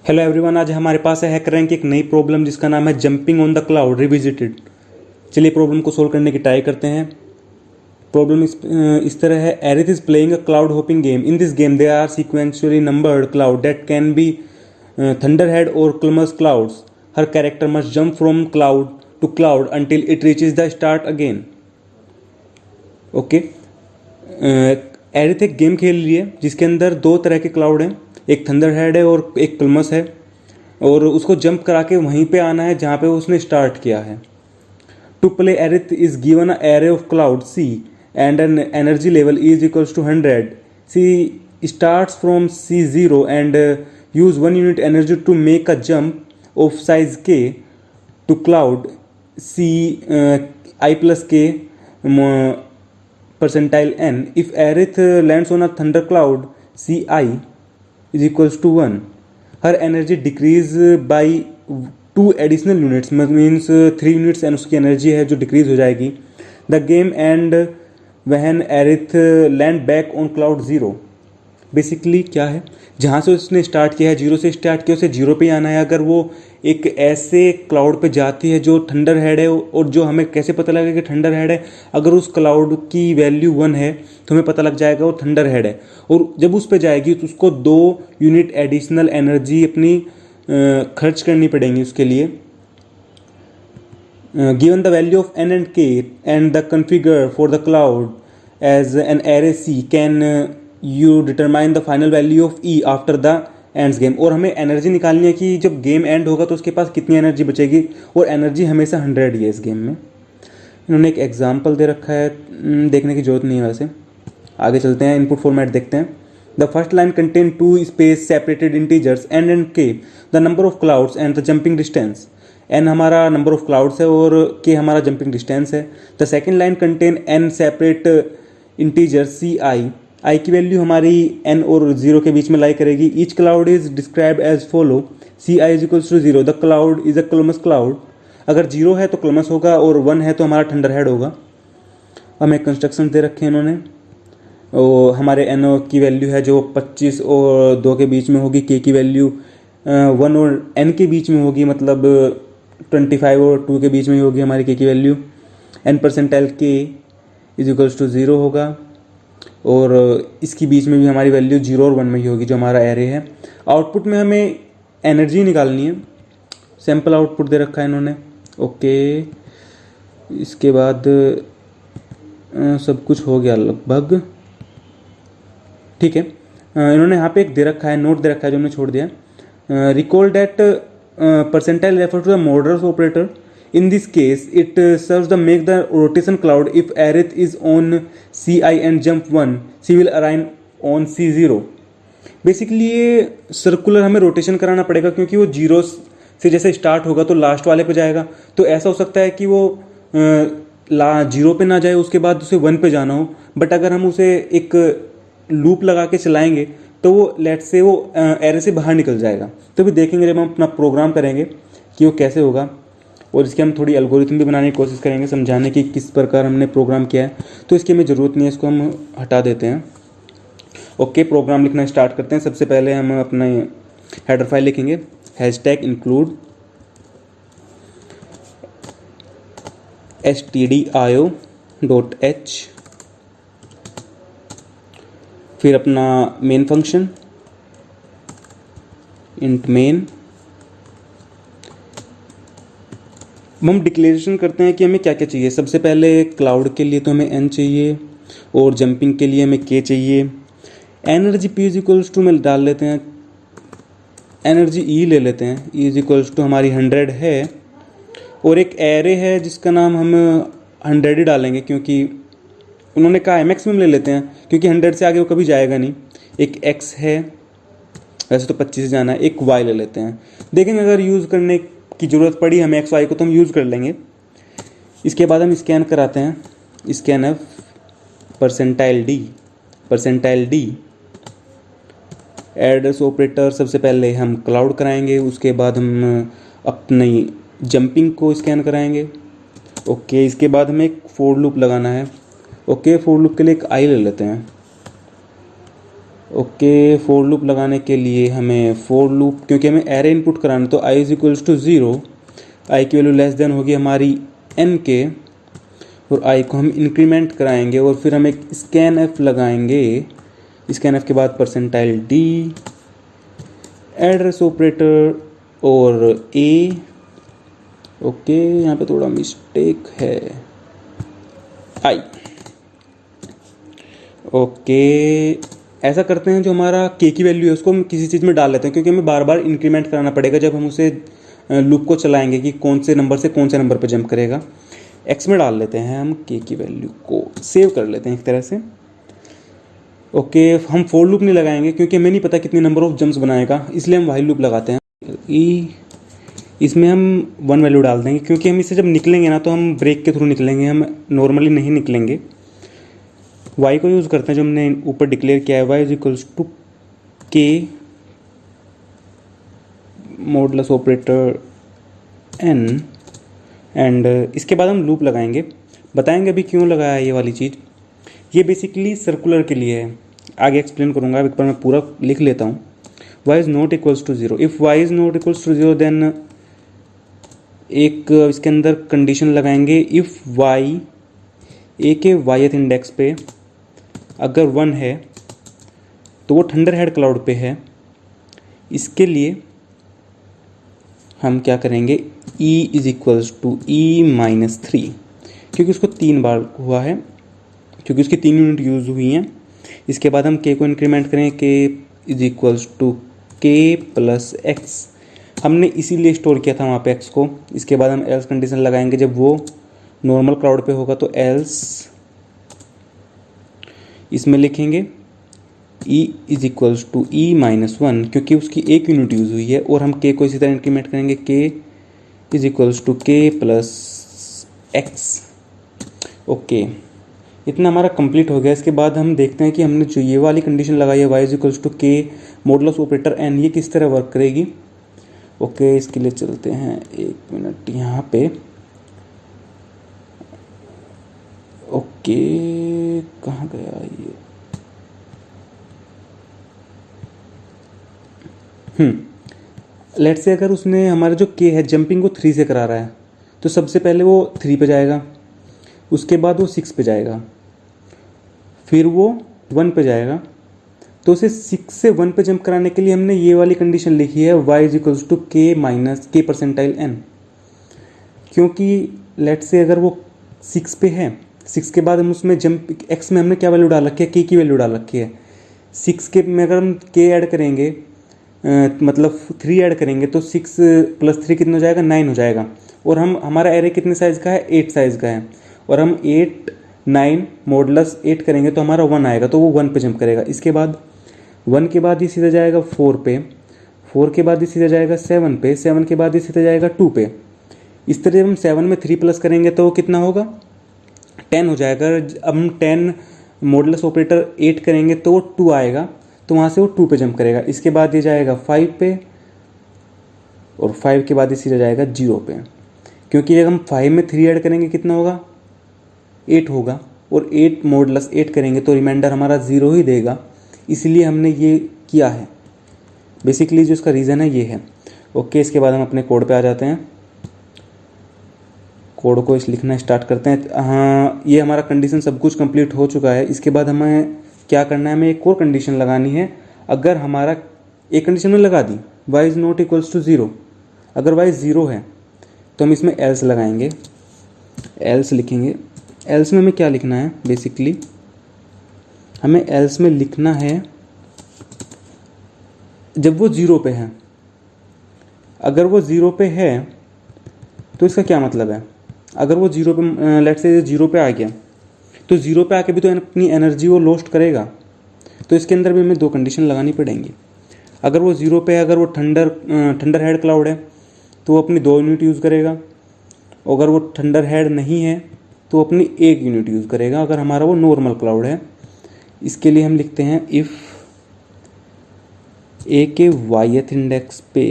Hello everyone, आज हमारे पास है हैकरैंक की एक नई प्रॉब्लम जिसका नाम है jumping on the cloud revisited. चलिए प्रॉब्लम को सोल्व करने की ट्राई करते हैं। प्रॉब्लम इस तरह है। Aerith is playing a cloud hopping game. In this game there are sequentially numbered cloud that can be thunderhead or cumulus clouds. हर character must jump from cloud to cloud until it reaches the start again. Okay, Aerith एक game खेल रही है जिसके अंदर दो तरह के क्लाउड हैं, एक थंडरहेड है और एक क्लमस है, और उसको जंप करा के वहीं पे आना है जहाँ पे उसने स्टार्ट किया है। To play Aerith is given a array of cloud c and an energy level is equals to 100. C starts from C0 and use 1 unit energy to make a jump of size K to cloud C I plus K percentile n. If Aerith lands on a thunder cloud Ci is equals to 1, her energy decrease by 2 additional units, means 3 units and उसकी energy है जो decrease हो जाएगी. The game end when Aerith land back on cloud 0. Basically क्या है, जहाँ से उसने स्टार्ट किया है, जीरो से स्टार्ट किया, उसे जीरो पे ही आना है। अगर वो एक ऐसे क्लाउड पे जाती है जो थंडर हेड है, और जो हमें कैसे पता लगेगा कि थंडर हेड है, अगर उस क्लाउड की वैल्यू 1 है तो हमें पता लग जाएगा वो थंडर हेड है। और जब उस पे जाएगी तो उसको 2 यूनिट एडिशनल एनर्जी अपनी खर्च करनी पड़ेंगी उसके लिए। Given the value of n and k and the configure for the cloud as an array c can you determine the final value of e after the ends game. और हमें energy निकालनी है कि जब गेम एंड होगा तो उसके पास कितनी एनर्जी बचेगी, और एनर्जी हमेशा 100 ही है इस गेम में। इन्होंने एक एग्जाम्पल दे रखा है, देखने की जरूरत नहीं है वैसे। आगे चलते हैं, इनपुट फॉर्मेट देखते हैं। The first line contain 2 space separated integers n and k, the number of clouds and the jumping distance. n हमारा नंबर ऑफ क्लाउड्स है और k हमारा जंपिंग डिस्टेंस है। The second line contain n separate integers I की value हमारी n और 0 के बीच में लाई करेगी। Each cloud is describe as follow. Ci is equals to 0, the cloud is a क्लमस cloud. अगर 0 है तो क्लमस होगा और 1 है तो हमारा थंडर हेड होगा। हमें कंस्ट्रक्शन दे रखे हैं इन्होंने, और हमारे n की वैल्यू है जो 25 और 2 के बीच में होगी, k की वैल्यू 1 और n के बीच में होगी, मतलब 25 और 2 के बीच में ही होगी हमारी k की वैल्यू। n percentile k is equals to 0 होगा, और इसकी बीच में भी हमारी वैल्यू 0 और 1 में ही होगी जो हमारा एरे है। आउटपुट में हमें एनर्जी निकालनी है, सैम्पल आउटपुट दे रखा है इन्होंने। ओके, इसके बाद सब कुछ हो गया लगभग, ठीक है। इन्होंने यहाँ पे एक दे रखा है, नोट दे रखा है जो हमने छोड़ दिया। Recall that percentile refer to the modulus operator. In this case, it serves to make the rotation cloud. If Aerith is on Ci and jump 1, she will arrive on C0. Basically ये circular हमें rotation कराना पड़ेगा, क्योंकि वो 0 से जैसे start होगा तो लास्ट वाले पे जाएगा। तो ऐसा हो सकता है कि वो 0 पे ना जाए, उसके बाद उसे 1 पे जाना हो। बट अगर हम उसे एक लूप लगा के चलाएंगे तो वो लेट से वो एरे से बाहर निकल जाएगा। तो भी देखेंगे जब हम अपना प्रोग्राम करेंगे कि वो कैसे होगा, और इसके हम थोड़ी एल्गोरिथम भी बनाने की कोशिश करेंगे, समझाने की किस प्रकार हमने प्रोग्राम किया है। तो इसकी हमें ज़रूरत नहीं है, इसको हम हटा देते हैं। ओके, प्रोग्राम लिखना स्टार्ट करते हैं। सबसे पहले हम अपना हेडर फाइल लिखेंगे, #include stdio.h, फिर अपना मेन फंक्शन int main। हम डिक्लेरेशन करते हैं कि हमें क्या क्या चाहिए। सबसे पहले क्लाउड के लिए तो हमें n चाहिए, और जंपिंग के लिए हमें k चाहिए। Energy p is equals to में डाल लेते हैं, एनर्जी e ले लेते हैं, e इज इक्वल्स टू हमारी 100 है, और एक एरे है जिसका नाम हम 100 ही डालेंगे, क्योंकि उन्होंने कहा है। मैक्सिमम ले लेते हैं क्योंकि 100 से आगे वो कभी जाएगा नहीं। एक x है, वैसे तो 25 से जाना है। एक y ले लेते हैं, देखेंगे अगर यूज़ करने की ज़रूरत पड़ी हमें एक्स वाई को तो हम यूज़ कर लेंगे। इसके बाद हम स्कैन कराते हैं, scanf percentile D address operator. सबसे पहले हम क्लाउड कराएंगे, उसके बाद हम अपनी जंपिंग को स्कैन कराएंगे। ओके, इसके बाद हमें एक फॉर लूप लगाना है। ओके, फॉर लूप के लिए एक आई ले लेते हैं। ओके, फोर लूप लगाने के लिए हमें फोर लूप, क्योंकि हमें एरे इनपुट कराना, तो आई इज इक्वल्स टू 0, आई की वैल्यू लेस देन होगी हमारी एन के, और आई को हम इंक्रीमेंट कराएंगे और फिर हम एक स्कैन एफ लगाएंगे। स्कैन एफ के बाद परसेंटाइल डी, एड्रेस ऑपरेटर और ए। ओके, यहाँ पे थोड़ा मिस्टेक है, आई। ओके, ऐसा करते हैं, जो हमारा के की वैल्यू है उसको हम किसी चीज़ में डाल लेते हैं, क्योंकि हमें बार बार इंक्रीमेंट कराना पड़ेगा जब हम उसे लूप को चलाएंगे कि कौन से नंबर से कौन से नंबर पर जंप करेगा। एक्स में डाल लेते हैं हम के की वैल्यू को, सेव कर लेते हैं एक तरह से। ओके, हम फोर लूप नहीं लगाएंगे क्योंकि हमें नहीं पता कितने नंबर ऑफ जंप्स बनाएगा, इसलिए हम वाइल लूप लगाते हैं। इसमें हम वन वैल्यू डाल देंगे, क्योंकि हम इससे जब निकलेंगे ना तो हम ब्रेक के थ्रू निकलेंगे, हम नॉर्मली नहीं निकलेंगे। वाई को यूज़ करते हैं जो हमने ऊपर डिक्लेयर किया है, वाई इज इक्वल्स टू के मॉडुलस ऑपरेटर एन, एंड इसके बाद हम लूप लगाएंगे। बताएंगे अभी क्यों लगाया है ये वाली चीज़। ये बेसिकली सर्कुलर के लिए है, आगे एक्सप्लेन करूँगा, एक बार मैं पूरा लिख लेता हूँ। Y is not equals to 0, if y is not equals to 0 then एक इसके अंदर कंडीशन लगाएंगे, इफ़ वाई ए के वाईथ इंडेक्स पे अगर 1 है तो वो थंडर हेड क्लाउड पे है। इसके लिए हम क्या करेंगे, e is equals to E-3, क्योंकि उसको 3 बार हुआ है, क्योंकि उसकी 3 यूनिट यूज़ हुई हैं। इसके बाद हम k को इंक्रीमेंट करें, k is equals to k plus x, हमने इसीलिए स्टोर किया था वहाँ पे x को। इसके बाद हम एल्स कंडीशन लगाएंगे, जब वो नॉर्मल क्लाउड पे होगा तो एल्स इसमें लिखेंगे e is equals to E-1, क्योंकि उसकी एक यूनिट यूज़ हुई है, और हम k को इसी तरह इंक्रीमेंट करेंगे, k is equals to k plus x. Okay, इतना हमारा कंप्लीट हो गया। इसके बाद हम देखते हैं कि हमने जो ये वाली कंडीशन लगाई है, वाई इज इक्वल्स टू के मॉडुलस ऑपरेटर एन, ये किस तरह वर्क करेगी। ओके, इसके लिए चलते हैं 1 मिनट यहाँ पे। ओके, कहाँ गया ये, लेट्स से अगर उसने हमारा जो के है जंपिंग को 3 से करा रहा है, तो सबसे पहले वो 3 पे जाएगा, उसके बाद वो 6 पे जाएगा, फिर वो 1 पे जाएगा। तो उसे 6 से 1 पे जंप कराने के लिए हमने ये वाली कंडीशन लिखी है, y इज इक्वल्स टू के माइनस के परसेंटाइल n, क्योंकि लेट्स से अगर वो 6 पे है, 6 के बाद हम उसमें जंप x में हमने क्या वैल्यू डाल रखी है, k की वैल्यू डाल रखी है। 6 के में अगर हम k ऐड करेंगे, मतलब 3 ऐड करेंगे, तो 6 प्लस 3 कितना हो जाएगा, 9 हो जाएगा। और हम हमारा एरे कितने साइज़ का है, 8 साइज़ का है, और हम 8 9 मॉडुलस 8 करेंगे तो हमारा 1 आएगा, तो वो 1 पे जंप करेगा। इसके बाद 1 के बाद ये सीधा जाएगा 4 पे, 4 के बाद ये सीधा जाएगा 7 पे, 7 के बाद ये सीधा जाएगा 2 पे। इस तरह हम 7 में 3 प्लस करेंगे तो कितना होगा, 10 हो जाएगा। अब हम 10 मॉडुलस ऑपरेटर 8 करेंगे तो वो 2 आएगा, तो वहाँ से वो 2 पे जंप करेगा। इसके बाद ये जाएगा 5 पे, और 5 के बाद ये सीधा जाएगा 0 पे, क्योंकि जब हम 5 में 3 ऐड करेंगे कितना होगा, 8 होगा, और 8 मॉडुलस 8 करेंगे तो रिमाइंडर हमारा 0 ही देगा। इसलिए हमने ये किया है, बेसिकली जो इसका रीज़न है ये है। ओके, इसके बाद हम अपने कोड पे आ जाते हैं, कोड को इस लिखना स्टार्ट करते हैं। हाँ, ये हमारा कंडीशन सब कुछ कंप्लीट हो चुका है। इसके बाद हमें क्या करना है, हमें एक और कंडीशन लगानी है। अगर हमारा एक कंडीशन में लगा दी, y is not equals to 0, अगर y 0 है तो हम इसमें एल्स लगाएंगे, एल्स लिखेंगे। एल्स में हमें क्या लिखना है, बेसिकली हमें एल्स में लिखना है जब वो 0 पे है। अगर वो 0 पे है तो इसका क्या मतलब है, अगर वो 0 पे, लेट्स से 0 पे आ गया, तो 0 पे आके भी तो अपनी एनर्जी वो लॉस्ट करेगा, तो इसके अंदर भी हमें 2 कंडीशन लगानी पड़ेंगी। अगर वो 0 पे है, अगर वो थंडर हेड क्लाउड है तो वो अपनी 2 यूनिट यूज़ करेगा, अगर वो थंडर हेड नहीं है तो अपनी 1 यूनिट यूज़ करेगा, अगर हमारा वो नॉर्मल क्लाउड है। इसके लिए हम लिखते हैं इफ़ ए के वाईथ इंडेक्स पे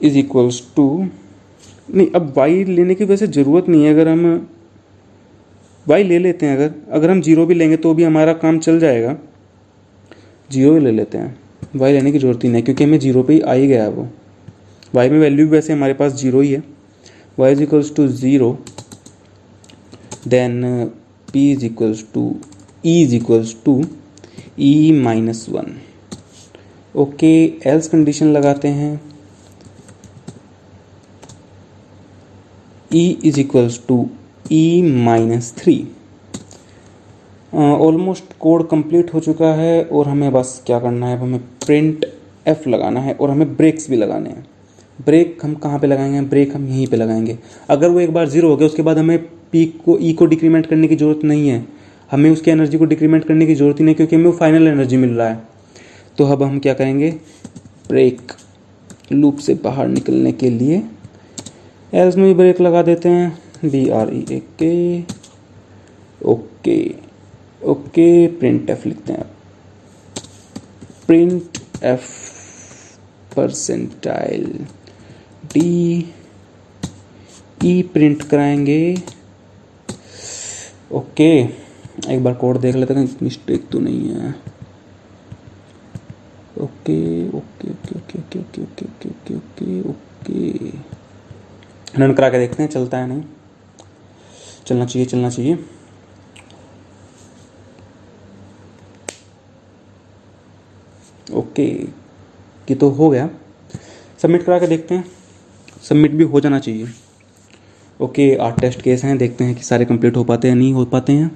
इज इक्वल्स टू, नहीं अब वाई लेने की वैसे ज़रूरत नहीं है, अगर हम वाई ले लेते हैं, अगर हम जीरो भी लेंगे तो भी हमारा काम चल जाएगा, जीरो ही ले लेते हैं, वाई लेने की ज़रूरत ही नहीं क्योंकि हमें जीरो पे ही आ ही गया है वो। वाई में वैल्यू भी वैसे हमारे पास जीरो ही है, y is equals to zero, then p is equals to e is equals to e minus one. Okay, else condition लगाते हैं, e is equals to e minus three. Almost code complete हो चुका है और हमें बस क्या करना है, अब हमें प्रिंट एफ लगाना है और हमें ब्रेक्स भी लगाने हैं। ब्रेक हम कहाँ पे लगाएंगे, ब्रेक हम यहीं पे लगाएंगे। अगर वो एक बार ज़ीरो हो गया उसके बाद हमें पी को ई को डिक्रीमेंट करने की ज़रूरत नहीं है, हमें उसकी एनर्जी को डिक्रीमेंट करने की ज़रूरत ही नहीं क्योंकि हमें वो फाइनल एनर्जी मिल रहा है। तो अब हम क्या करेंगे, ब्रेक लूप से बाहर निकलने के लिए एल्स में भी ब्रेक लगा देते हैं, BREAK। Okay okay, print F लिखते हैं, print F percentile D E print कराएंगे। ओके, एक बार कोड देख लेते हैं, मिस्टेक तो नहीं है। Okay okay okay okay okay okay okay okay okay okay, run करा के देखते हैं चलता है नहीं, चलना चाहिए चलना चाहिए। ओके, ये तो हो गया, सबमिट करा के देखते हैं, सबमिट भी हो जाना चाहिए। ओके, 8 टेस्ट केस हैं, देखते हैं कि सारे कंप्लीट हो पाते हैं नहीं हो पाते हैं।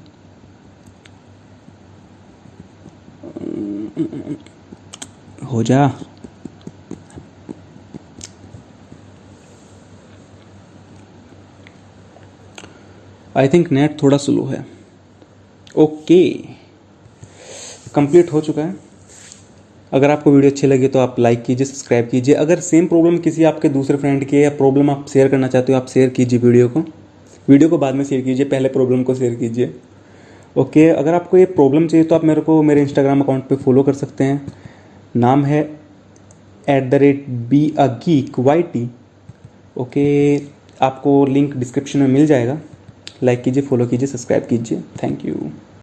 हो जा, आई थिंक नेट थोड़ा स्लो है। ओके, कंप्लीट हो चुका है। अगर आपको वीडियो अच्छी लगी तो आप लाइक कीजिए, सब्सक्राइब कीजिए। अगर सेम प्रॉब्लम किसी आपके दूसरे फ्रेंड की है या प्रॉब्लम आप शेयर करना चाहते हो, आप शेयर कीजिए वीडियो को बाद में शेयर कीजिए, पहले प्रॉब्लम को शेयर कीजिए। ओके, अगर आपको ये प्रॉब्लम चाहिए तो आप मेरे को मेरे इंस्टाग्राम अकाउंट पे फॉलो कर सकते हैं, नाम है @BeAGeekYT। ओके, आपको लिंक डिस्क्रिप्शन में मिल जाएगा। लाइक कीजिए, फॉलो कीजिए, सब्सक्राइब कीजिए। Thank you.